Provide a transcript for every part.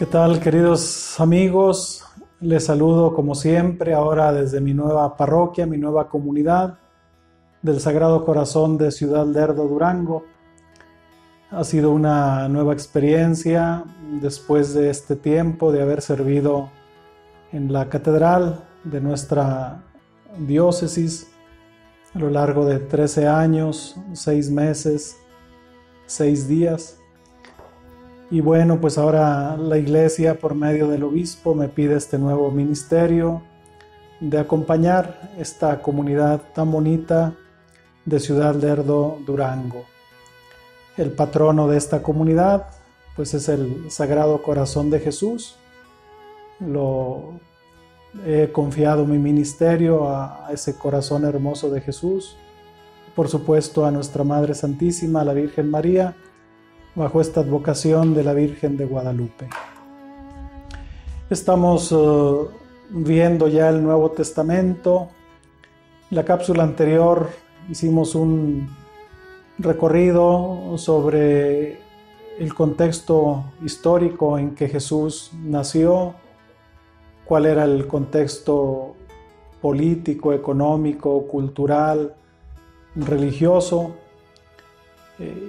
¿Qué tal, queridos amigos? Les saludo como siempre ahora desde mi nueva parroquia, mi nueva comunidad del Sagrado Corazón de Ciudad Lerdo, Durango. Ha sido una nueva experiencia después de este tiempo de haber servido en la catedral de nuestra diócesis a lo largo de 13 años, 6 meses, 6 días. Y bueno, pues ahora la Iglesia, por medio del obispo, me pide este nuevo ministerio de acompañar esta comunidad tan bonita de Ciudad Lerdo, Durango. El patrono de esta comunidad, pues es el Sagrado Corazón de Jesús. He confiado mi ministerio a ese corazón hermoso de Jesús. Por supuesto, a nuestra Madre Santísima, la Virgen María, bajo esta advocación de la Virgen de Guadalupe. Estamos viendo ya el Nuevo Testamento. En la cápsula anterior hicimos un recorrido sobre el contexto histórico en que Jesús nació, cuál era el contexto político, económico, cultural, religioso.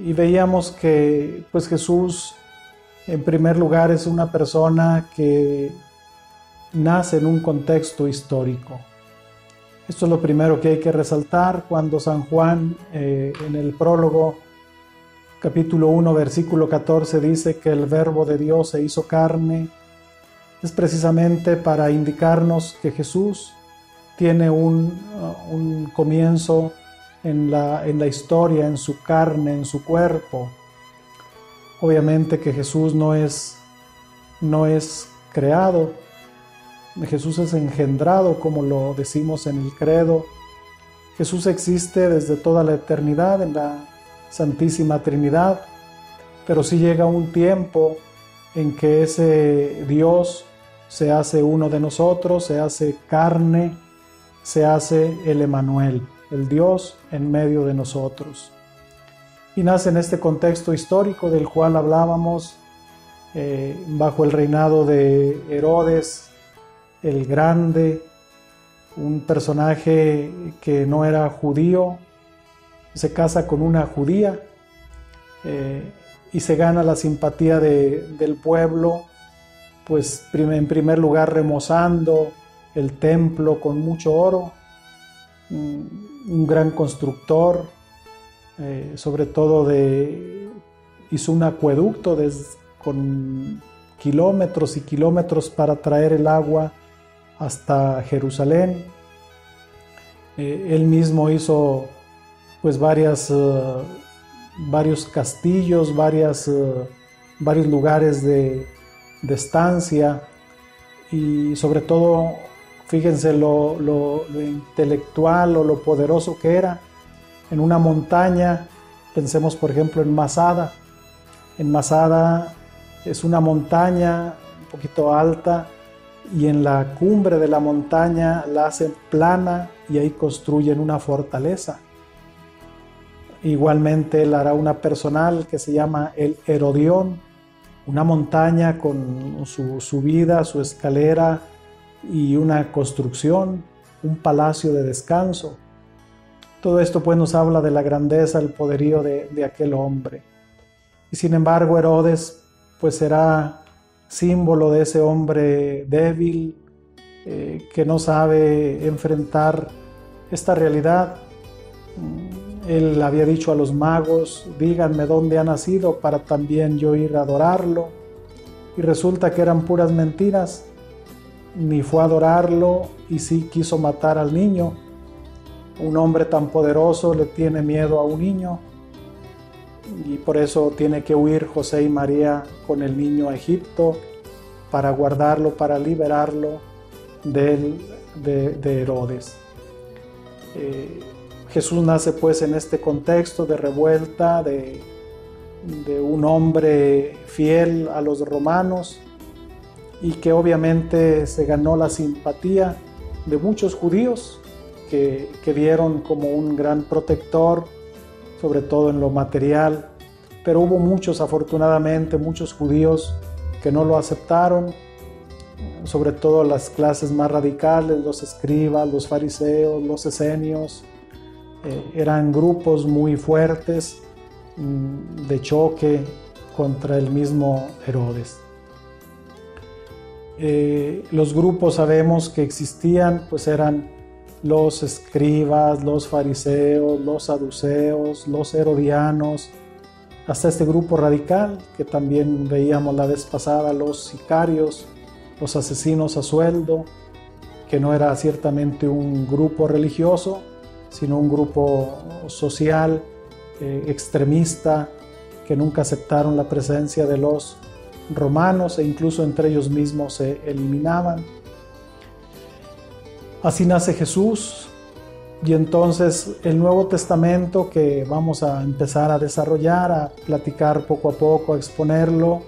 Y veíamos que pues Jesús en primer lugar es una persona que nace en un contexto histórico. Esto es lo primero que hay que resaltar cuando San Juan en el prólogo capítulo 1 versículo 14 dice que el Verbo de Dios se hizo carne. Es precisamente para indicarnos que Jesús tiene un comienzo en la historia, en su carne, en su cuerpo. Obviamente que Jesús no es creado, Jesús es engendrado, como lo decimos en el credo. Jesús existe desde toda la eternidad en la Santísima Trinidad, pero sí llega un tiempo en que ese Dios se hace uno de nosotros, se hace carne, se hace el Emmanuel, el Dios en medio de nosotros. Y nace en este contexto histórico del cual hablábamos, bajo el reinado de Herodes el Grande, un personaje que no era judío, se casa con una judía y se gana la simpatía del pueblo, pues en primer lugar remozando el templo con mucho oro, un gran constructor, sobre todo hizo un acueducto con kilómetros y kilómetros para traer el agua hasta Jerusalén. Él mismo hizo pues varios castillos, varios lugares de estancia, y sobre todo fíjense lo intelectual o lo poderoso que era. En una montaña, pensemos por ejemplo en Masada. En Masada es una montaña un poquito alta, y en la cumbre de la montaña la hacen plana y ahí construyen una fortaleza. Igualmente él hará una personal que se llama el Herodión, una montaña con su subida, su escalera y una construcción, un palacio de descanso. Todo esto pues nos habla de la grandeza, el poderío de aquel hombre. Y sin embargo Herodes pues será símbolo de ese hombre débil que no sabe enfrentar esta realidad. Él había dicho a los magos: díganme dónde ha nacido para también yo ir a adorarlo. Y resulta que eran puras mentiras. Ni fue a adorarlo y sí quiso matar al niño. Un hombre tan poderoso le tiene miedo a un niño, y por eso tiene que huir José y María con el niño a Egipto para guardarlo, para liberarlo de Herodes. Jesús nace pues en este contexto de revuelta, de un hombre fiel a los romanos, y que obviamente se ganó la simpatía de muchos judíos que vieron como un gran protector, sobre todo en lo material. Pero hubo muchos, afortunadamente, muchos judíos que no lo aceptaron, sobre todo las clases más radicales, los escribas, los fariseos, los esenios. Eran grupos muy fuertes de choque contra el mismo Herodes. Los grupos sabemos que existían, pues eran los escribas, los fariseos, los saduceos, los herodianos, hasta este grupo radical que también veíamos la vez pasada, los sicarios, los asesinos a sueldo, que no era ciertamente un grupo religioso, sino un grupo social, extremista, que nunca aceptaron la presencia de los romanos e incluso entre ellos mismos se eliminaban. Así nace Jesús, y entonces el Nuevo Testamento, que vamos a empezar a desarrollar, a platicar poco a poco, a exponerlo,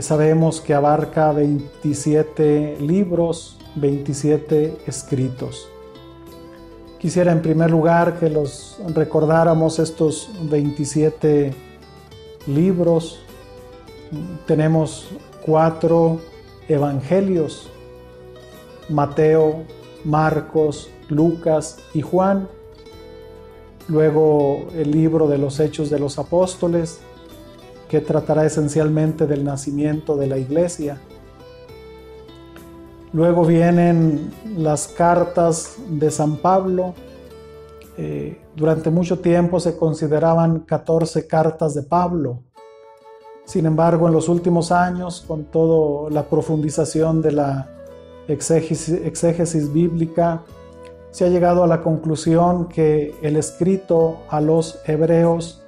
sabemos que abarca 27 libros, 27 escritos. Quisiera en primer lugar que los recordáramos estos 27 libros. Tenemos 4 evangelios: Mateo, Marcos, Lucas y Juan. Luego el libro de los Hechos de los Apóstoles, que tratará esencialmente del nacimiento de la iglesia. Luego vienen las cartas de San Pablo. Durante mucho tiempo se consideraban 14 cartas de Pablo. Sin embargo, en los últimos años, con toda la profundización de la exégesis bíblica, se ha llegado a la conclusión que el escrito a los hebreos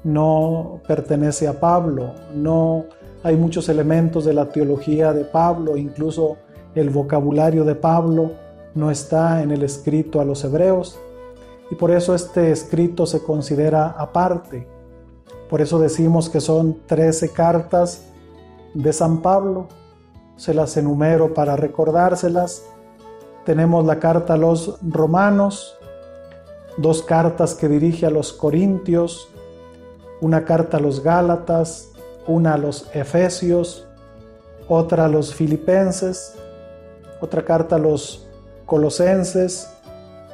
no pertenece a Pablo. No hay muchos elementos de la teología de Pablo, incluso el vocabulario de Pablo no está en el escrito a los hebreos, y por eso este escrito se considera aparte. Por eso decimos que son 13 cartas de San Pablo. Se las enumero para recordárselas. Tenemos la carta a los romanos, 2 cartas que dirige a los corintios, una carta a los gálatas, una a los efesios, otra a los filipenses, otra carta a los colosenses,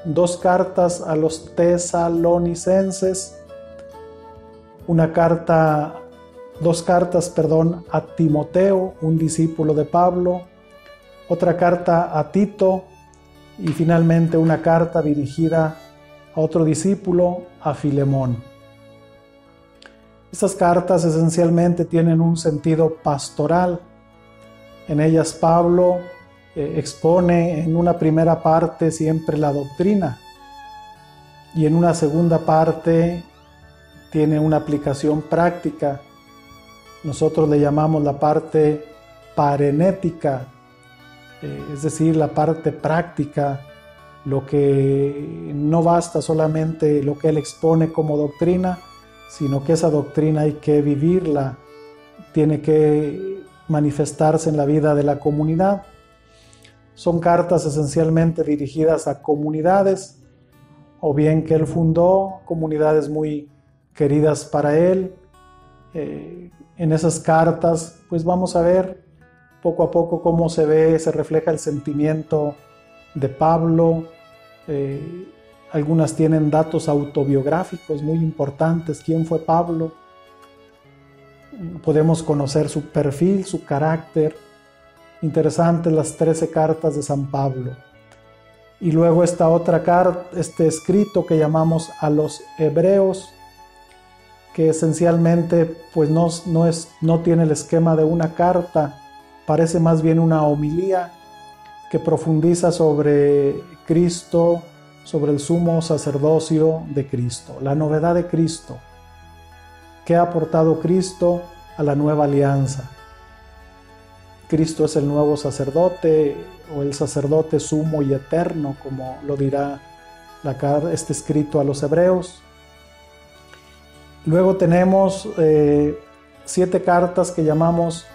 2 cartas a los tesalonicenses, 2 cartas a Timoteo, un discípulo de Pablo, otra carta a Tito y finalmente una carta dirigida a otro discípulo, a Filemón. Estas cartas esencialmente tienen un sentido pastoral. En ellas Pablo expone en una primera parte siempre la doctrina y en una segunda parte tiene una aplicación práctica. Nosotros le llamamos la parte parenética, es decir, la parte práctica, lo que no basta solamente lo que él expone como doctrina, sino que esa doctrina hay que vivirla, tiene que manifestarse en la vida de la comunidad. Son cartas esencialmente dirigidas a comunidades, o bien que él fundó, comunidades muy queridas para él. En esas cartas, pues vamos a ver poco a poco cómo se refleja el sentimiento de Pablo. Algunas tienen datos autobiográficos muy importantes. ¿Quién fue Pablo? Podemos conocer su perfil, su carácter. Interesantes las 13 cartas de San Pablo. Y luego esta otra carta, este escrito que llamamos a los hebreos, que esencialmente pues no tiene el esquema de una carta, parece más bien una homilía que profundiza sobre Cristo, sobre el sumo sacerdocio de Cristo, la novedad de Cristo. ¿Qué ha aportado Cristo a la nueva alianza? Cristo es el nuevo sacerdote, o el sacerdote sumo y eterno, como lo dirá este escrito a los hebreos. Luego tenemos 7 cartas que llamamos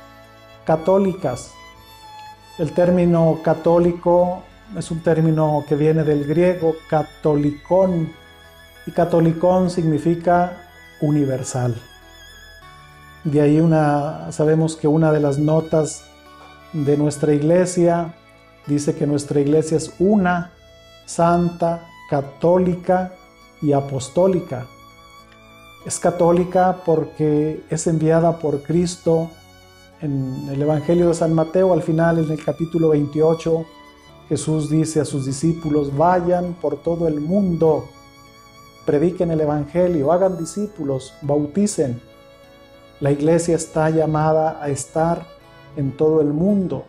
católicas. El término católico es un término que viene del griego katolikon, y katolikon significa universal. De ahí sabemos que una de las notas de nuestra iglesia dice que nuestra iglesia es una, santa, católica y apostólica. Es católica porque es enviada por Cristo. En el Evangelio de San Mateo, al final, en el capítulo 28, Jesús dice a sus discípulos: vayan por todo el mundo, prediquen el Evangelio, hagan discípulos, bauticen. La iglesia está llamada a estar en todo el mundo.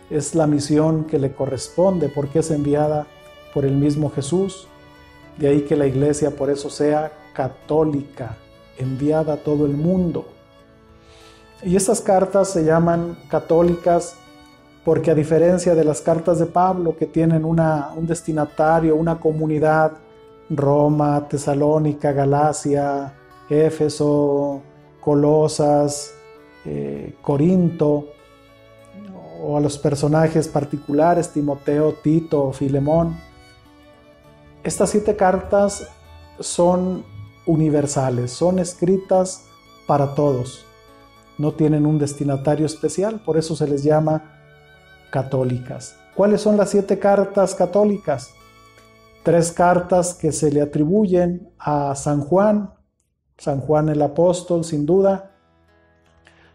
Es la misión que le corresponde porque es enviada por el mismo Jesús. De ahí que la iglesia por eso sea católica, enviada a todo el mundo. Y estas cartas se llaman católicas porque, a diferencia de las cartas de Pablo, que tienen un destinatario, una comunidad, Roma, Tesalónica, Galacia, Éfeso, Colosas, Corinto, o a los personajes particulares, Timoteo, Tito, Filemón. Estas 7 cartas son universales, son escritas para todos. No tienen un destinatario especial, por eso se les llama católicas. ¿Cuáles son las 7 cartas católicas? 3 cartas que se le atribuyen a San Juan el apóstol, sin duda.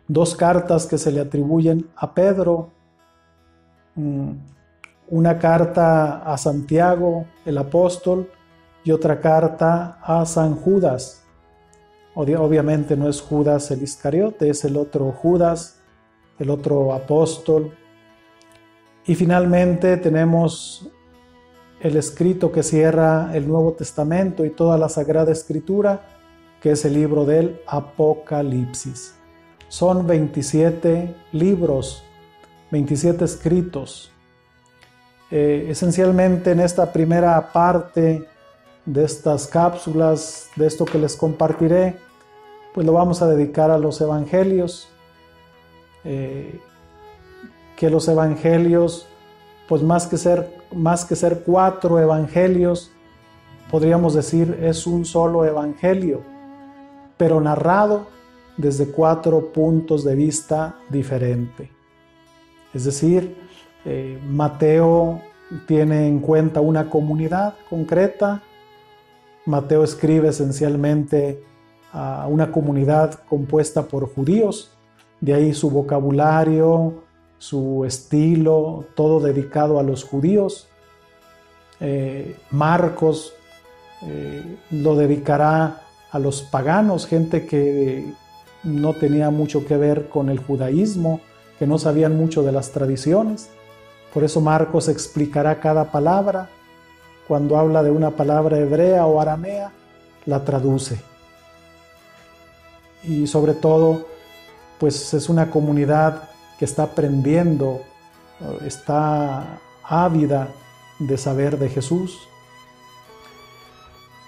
2 cartas que se le atribuyen a Pedro. Una carta a Santiago, el apóstol, y otra carta a San Judas. Obviamente no es Judas el Iscariote, es el otro Judas, el otro apóstol. Y finalmente tenemos el escrito que cierra el Nuevo Testamento y toda la Sagrada Escritura, que es el libro del Apocalipsis. Son 27 libros, 27 escritos. Esencialmente en esta primera parte de estas cápsulas, de esto que les compartiré, pues lo vamos a dedicar a los evangelios. Que los evangelios, pues más que ser 4 evangelios, podríamos decir es un solo evangelio, pero narrado desde 4 puntos de vista diferentes. Es decir, Mateo tiene en cuenta una comunidad concreta. Mateo escribe esencialmente a una comunidad compuesta por judíos, de ahí su vocabulario, su estilo, todo dedicado a los judíos. Marcos lo dedicará a los paganos, gente que no tenía mucho que ver con el judaísmo, que no sabían mucho de las tradiciones. Por eso Marcos explicará cada palabra. Cuando habla de una palabra hebrea o aramea, la traduce. Y sobre todo, pues es una comunidad que está aprendiendo, está ávida de saber de Jesús.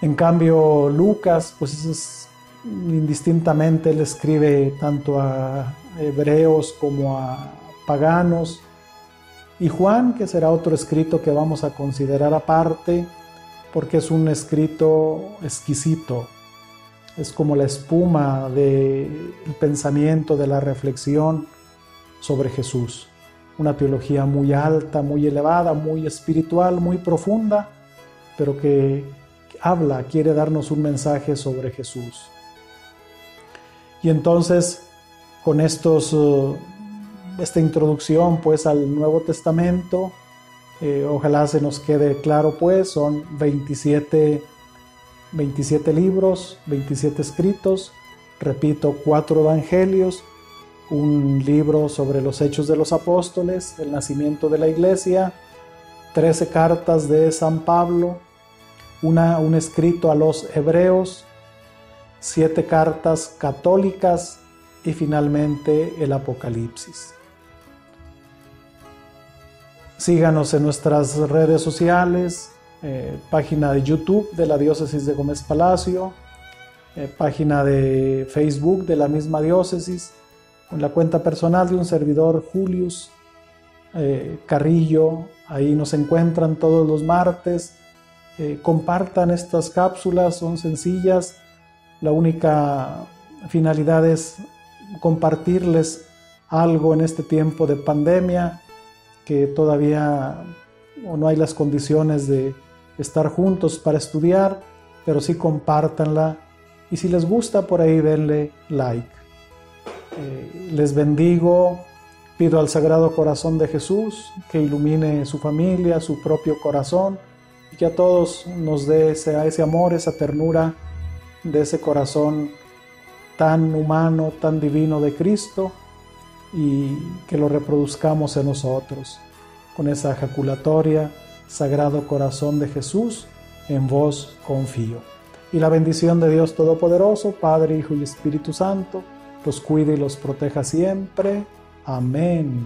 En cambio, Lucas, pues indistintamente él escribe tanto a hebreos como a paganos. Y Juan, que será otro escrito que vamos a considerar aparte, porque es un escrito exquisito. Es como la espuma del pensamiento, de la reflexión sobre Jesús. Una teología muy alta, muy elevada, muy espiritual, muy profunda, pero que quiere darnos un mensaje sobre Jesús. Y entonces, con esta introducción pues al Nuevo Testamento, ojalá se nos quede claro, pues son 27 libros, 27 escritos, repito, 4 evangelios, un libro sobre los Hechos de los Apóstoles, el nacimiento de la Iglesia, 13 cartas de San Pablo, un escrito a los hebreos, 7 cartas católicas y finalmente el Apocalipsis. Síganos en nuestras redes sociales, página de YouTube de la Diócesis de Gómez Palacio, página de Facebook de la misma diócesis, con la cuenta personal de un servidor, Julius Carrillo. Ahí nos encuentran todos los martes. Compartan estas cápsulas, son sencillas. La única finalidad es compartirles algo en este tiempo de pandemia, que todavía no hay las condiciones de estar juntos para estudiar, pero sí compártanla, y si les gusta por ahí denle like. Les bendigo, pido al Sagrado Corazón de Jesús que ilumine su familia, su propio corazón, y que a todos nos dé ese amor, esa ternura de ese corazón tan humano, tan divino de Cristo, y que lo reproduzcamos en nosotros con esa ejaculatoria: Sagrado Corazón de Jesús, en vos confío. Y la bendición de Dios Todopoderoso, Padre, Hijo y Espíritu Santo, los cuide y los proteja siempre. Amén.